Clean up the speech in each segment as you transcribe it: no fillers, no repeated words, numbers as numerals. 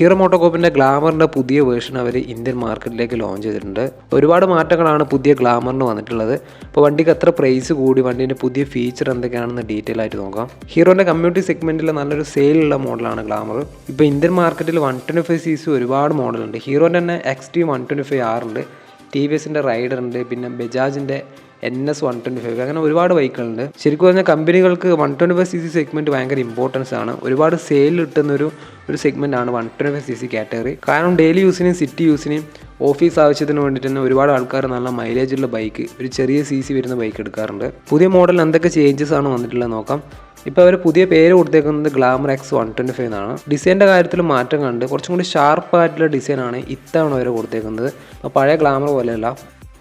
Hero മോട്ടോകോപ്പിൻ്റെ ഗ്ലാമറിൻ്റെ പുതിയ version അവർ Indian മാർക്കറ്റിലേക്ക് launch ചെയ്തിട്ടുണ്ട്. ഒരുപാട് മാറ്റങ്ങളാണ് പുതിയ ഗ്ലാമറിന് വന്നിട്ടുള്ളത്. അപ്പോൾ വണ്ടിക്ക് എത്ര പ്രൈസ് കൂടി, വണ്ടീൻ്റെ പുതിയ ഫീച്ചർ എന്തൊക്കെയാണെന്ന് ഡീറ്റെയിൽ ആയിട്ട് നോക്കാം. ഹീറോൻ്റെ കമ്മ്യൂണിറ്റി സെഗ്മെൻറ്റിൽ നല്ലൊരു സെയിലുള്ള മോഡലാണ് ഗ്ലാമർ. ഇപ്പോൾ ഇന്ത്യൻ മാർക്കറ്റിൽ 125cc ഒരുപാട് മോഡലുണ്ട്. ഹീറോൻ്റെ തന്നെ XT 125R ഉണ്ട്, TVSൻ്റെ റൈഡർ ഉണ്ട്, പിന്നെ ബജാജിൻ്റെ NS 125, അങ്ങനെ ഒരുപാട് ബൈക്കുകളുണ്ട്. ശരിക്കും പറഞ്ഞാൽ കമ്പനികൾക്ക് 125cc സെഗ്മെൻറ്റ് ഭയങ്കര ഇമ്പോർട്ടൻസ് ആണ്. ഒരുപാട് സെയിൽ കിട്ടുന്ന ഒരു സെഗ്മെൻറ്റാണ് 125cc കാറ്റഗറി. കാരണം ഡെയിലി യൂസിനും സിറ്റി യൂസിനും ഓഫീസ് ആവശ്യത്തിന് വേണ്ടിയിട്ട് തന്നെ ഒരുപാട് ആൾക്കാർ നല്ല മൈലേജുള്ള ബൈക്ക്, ഒരു ചെറിയ CC വരുന്ന ബൈക്ക് എടുക്കാറുണ്ട്. പുതിയ മോഡലിൽ എന്തൊക്കെ ചേഞ്ചസ് ആണ് വന്നിട്ടുള്ളത് നോക്കാം. ഇപ്പോൾ അവർ പുതിയ പേര് കൊടുത്തേക്കുന്നത് ഗ്ലാമർ X 125 എന്നാണ്. ഡിസൈൻ്റെ കാര്യത്തിൽ മാറ്റം കണ്ട് കുറച്ചും കൂടി ഷാർപ്പായിട്ടുള്ള ഡിസൈനാണ് ഇത്തവണ അവർ കൊടുത്തേക്കുന്നത്. അപ്പോൾ പഴയ ഗ്ലാമർ പോലെയല്ല,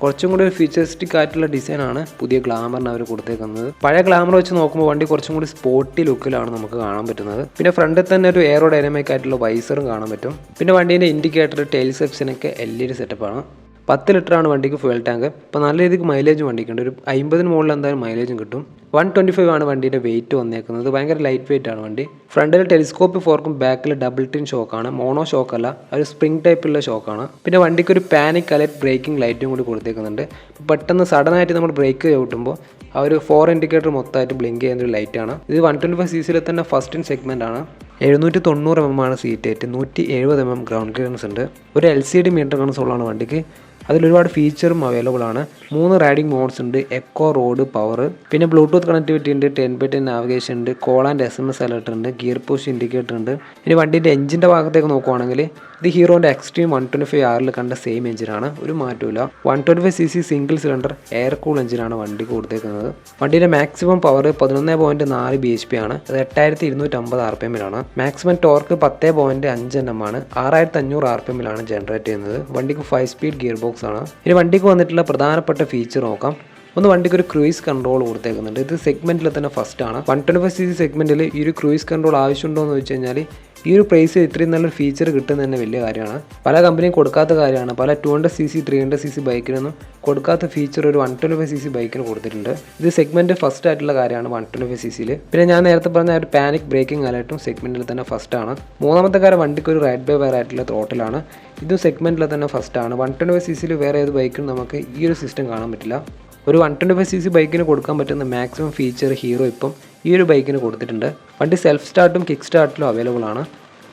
കുറച്ചും കൂടി ഒരു ഫീച്ചറിസ്റ്റിക് ആയിട്ടുള്ള ഡിസൈനാണ് പുതിയ ഗ്ലാമറിന് അവർ കൊടുത്തേക്കുന്നത്. പഴയ ഗ്ലാമർ വെച്ച് നോക്കുമ്പോൾ വണ്ടി കുറച്ചും കൂടി സ്പോർട്ടി ലുക്കിലാണ് നമുക്ക് കാണാൻ പറ്റുന്നത്. പിന്നെ ഫ്രണ്ടിൽ തന്നെ ഒരു എയറോ ഡൈനാമിക് ആയിട്ടുള്ള വൈസറും കാണാൻ പറ്റും. പിന്നെ വണ്ടീൻ്റെ ഇൻഡിക്കേറ്റർ, ടെയിൽ സെപ്ഷനൊക്കെ LED സെറ്റപ്പാണ്. 10 ലിറ്ററാണ് വണ്ടിക്ക് ഫ്യൂൽ ടാങ്ക്. ഇപ്പോൾ നല്ല രീതിക്ക് മൈലേജ് വണ്ടിക്കുണ്ട്, ഒരു 50 മുകളിൽ എന്തായാലും മൈലേജും കിട്ടും. 125 ആണ് വണ്ടീൻ്റെ വെയിറ്റ് വന്നേക്കുന്നത്. ഭയങ്കര ലൈറ്റ് വെയിറ്റ് ആണ് വണ്ടി. ഫ്രണ്ടിൽ ടെലിസ്കോപ്പ് ഫോർക്കും ബാക്കിൽ ഡബിൾ ടിൻ ഷോക്കാണ്, മോണോ ഷോക്കല്ല, ഒരു സ്പ്രിംഗ് ടൈപ്പുള്ള ഷോക്കാണ്. പിന്നെ വണ്ടിക്ക് ഒരു പാനിക് അലർട്ട് ബ്രേക്കിംഗ് ലൈറ്റും കൂടി കൊടുത്തേക്കുന്നുണ്ട്. പെട്ടെന്ന് സഡനായിട്ട് നമ്മൾ ബ്രേക്ക് ചവിട്ടുമ്പോൾ ആ ഒരു 4 ഇൻഡിക്കേറ്റർ മൊത്തമായിട്ട് ബ്ലിങ്ക് ചെയ്യുന്ന ഒരു ലൈറ്റാണ്. ഇത് 125cc തന്നെ ഫസ്റ്റ് ഇൻ സെഗ്മെൻ്റ് ആണ്. 790 mm ആണ് seat height, 170 mm ground clearance ഉണ്ട്. ഒരു LCD മീറ്റർ കൺസോളാണ് വണ്ടിക്ക്. അതിലൊരുപാട് ഫീച്ചറും അവൈലബിൾ ആണ്. 3 റൈഡിംഗ് മോഡ്സ് ഉണ്ട്, എക്കോ, റോഡ്, പവർ, പിന്നെ ബ്ലൂടൂത്ത് കണക്ടിവിറ്റി ഉണ്ട്, 10x10 നാവിഗേഷൻ ഉണ്ട്, കോൾ ആൻഡ് SMS അലർട്ട് ഉണ്ട്, ഗിയർ പുഷ് ഇൻഡിക്കേറ്റർ ഉണ്ട്. ഇനി വണ്ടീൻ്റെ എഞ്ചിൻ്റെ ഭാഗത്തേക്ക് നോക്കുവാണെങ്കിൽ ഇത് ഹീറോൻ്റെ XT 125R കണ്ട സെയിം എഞ്ചിനാണ്, ഒരു മാറ്റമില്ല. 125cc single cylinder air cool എഞ്ചിനാണ് വണ്ടിക്ക് കൊടുത്തേക്കുന്നത്. വണ്ടീൻ്റെ മാക്സിമം പവർ 11.4 bhp ആണ്, അത് 8250 RPM-ലാണ്. മാക്സിമം ടോർക്ക് 10.5 Nm ആണ്, 6500 RPM-ലാണ് ജനറേറ്റ് ചെയ്യുന്നത്. വണ്ടിക്ക് 5 സ്പീഡ് ഗിയർ ബോക്സ് ആണ്. ഇനി വണ്ടിക്ക് വന്നിട്ടുള്ള പ്രധാനപ്പെട്ട ഫീച്ചർ നോക്കാം. ഒന്ന്, വണ്ടിക്ക് ഒരു ക്രൂയിസ് കൺട്രോൾ കൊടുത്തേക്കുന്നുണ്ട്. ഇത് സെഗ്മെൻറ്റിൽ തന്നെ ഫസ്റ്റ് ആണ്. 125cc സെഗ്മെൻറ്റിൽ ഈ ഒരു ക്രൂയിസ് കൺട്രോൾ ആവശ്യമുണ്ടോ എന്ന് വെച്ച് കഴിഞ്ഞാൽ ഈ ഒരു പ്രൈസ് ഇത്രയും നല്ലൊരു ഫീച്ചർ കിട്ടുന്നത് തന്നെ വലിയ കാര്യമാണ്. പല കമ്പനിയും കൊടുക്കാത്ത കാര്യമാണ്. പല 200cc 300cc ബൈക്കിനൊന്നും കൊടുക്കാത്ത ഫീച്ചർ ഒരു 125cc ബൈക്കിന് കൊടുത്തിട്ടുണ്ട്. ഇത് സെഗ്മെൻറ്റ് ഫസ്റ്റ് ആയിട്ടുള്ള കാര്യമാണ് 125cc. പിന്നെ ഞാൻ നേരത്തെ പറഞ്ഞ ഒരു പാനിക് ബ്രേക്കിംഗ് അലർട്ടും സെഗ്മെൻറ്റിൽ തന്നെ ഫസ്റ്റ് ആണ്. മൂന്നാമത്തെ കാര്യം, വണ്ടിക്ക് ഒരു റൈഡ് ബൈ വയർ ആയിട്ടുള്ള ത്രോട്ടിലാണ്. ഇതും സെഗ്മെൻറ്റിൽ തന്നെ ഫസ്റ്റ് ആണ്. 125cc വേറെ ഏത് ബൈക്കിനും നമുക്ക് ഈ ഒരു സിസ്റ്റം കാണാൻ പറ്റില്ല. ഒരു 125cc ബൈക്കിന് കൊടുക്കാൻ പറ്റുന്ന മാക്സിമം ഫീച്ചർ ഹീറോ ഇപ്പം ഈ ഒരു ബൈക്കിന് കൊടുത്തിട്ടുണ്ട്. വണ്ടി സെൽഫ് സ്റ്റാർട്ടും കിക്ക് സ്റ്റാർട്ടിലും അവൈലബിൾ ആണ്.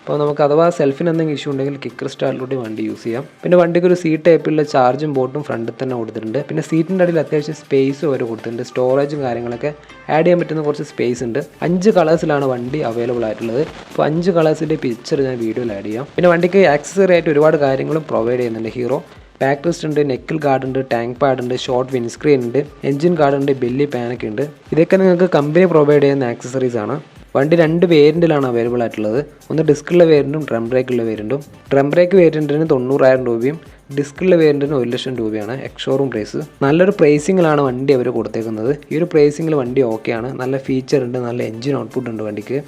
അപ്പോൾ നമുക്ക് അഥവാ സെൽഫിന് എന്തെങ്കിലും ഇഷ്യൂ ഉണ്ടെങ്കിൽ കിക്കർ സ്റ്റാർട്ടിലൂടെ വണ്ടി യൂസ് ചെയ്യാം. പിന്നെ വണ്ടിക്ക് ഒരു സീറ്റ് ടൈപ്പിലുള്ള ചാർജും ബോട്ടും ഫ്രണ്ടിൽ തന്നെ കൊടുത്തിട്ടുണ്ട്. പിന്നെ സീറ്റിൻ്റെ അടിയിൽ അത്യാവശ്യം സ്പേസ് വരെ കൊടുത്തിട്ടുണ്ട്. സ്റ്റോറേജും കാര്യങ്ങളൊക്കെ ആഡ് ചെയ്യാൻ പറ്റുന്ന കുറച്ച് സ്പേസ് ഉണ്ട്. 5 കളേഴ്സിലാണ് വണ്ടി അവൈലബിൾ ആയിട്ടുള്ളത്. അപ്പോൾ 5 കളേഴ്സിൻ്റെ പിക്ചർ ഞാൻ വീഡിയോയിൽ ആഡ് ചെയ്യാം. പിന്നെ വണ്ടിക്ക് ആക്സസറി ആയിട്ട് ഒരുപാട് കാര്യങ്ങളും പ്രൊവൈഡ് ചെയ്യുന്നുണ്ട് ഹീറോ. ബാക്ക് റെസ്റ്റ് ഉണ്ട്, നെക്കിൽ ഗാർഡ് ഉണ്ട്, ടാങ്ക് പാഡ് ഉണ്ട്, ഷോർട്ട് വിൻസ്ക്രീൻ ഉണ്ട്, എഞ്ചിൻ ഗാർഡ് ഉണ്ട്, ബെല്ലി പാനൊക്കെ ഉണ്ട്. ഇതൊക്കെ നിങ്ങൾക്ക് കമ്പനി പ്രൊവൈഡ് ചെയ്യുന്ന ആക്സസറീസ് ആണ്. വണ്ടി 2 വേരിയൻറ്റിലാണ് അവൈലബിൾ ആയിട്ടുള്ളത്. ഒന്ന് ഡിസ്കുള്ള വേരിയൻറ്റും ഡ്രം ബ്രേക്കുള്ള വേരിയൻറ്റും. ഡ്രം ബ്രേക്ക് വേരിയൻറ്റിന് 90,000 രൂപയും ഡിസ്കുള്ള വേരിയൻറ്റിന് 1,00,000 രൂപയാണ് എക്സ്ഷോറൂം പ്രൈസ്. നല്ലൊരു പ്രൈസിങ്ങിലാണ് വണ്ടി അവർ കൊടുത്തേക്കുന്നത്. ഈ ഒരു പ്രൈസിങ്ങിൽ വണ്ടി ഓക്കെയാണ്. നല്ല ഫീച്ചർ ഉണ്ട്, നല്ല എഞ്ചിൻ ഔട്ട്പുട്ട് ഉണ്ട് വണ്ടിക്ക്.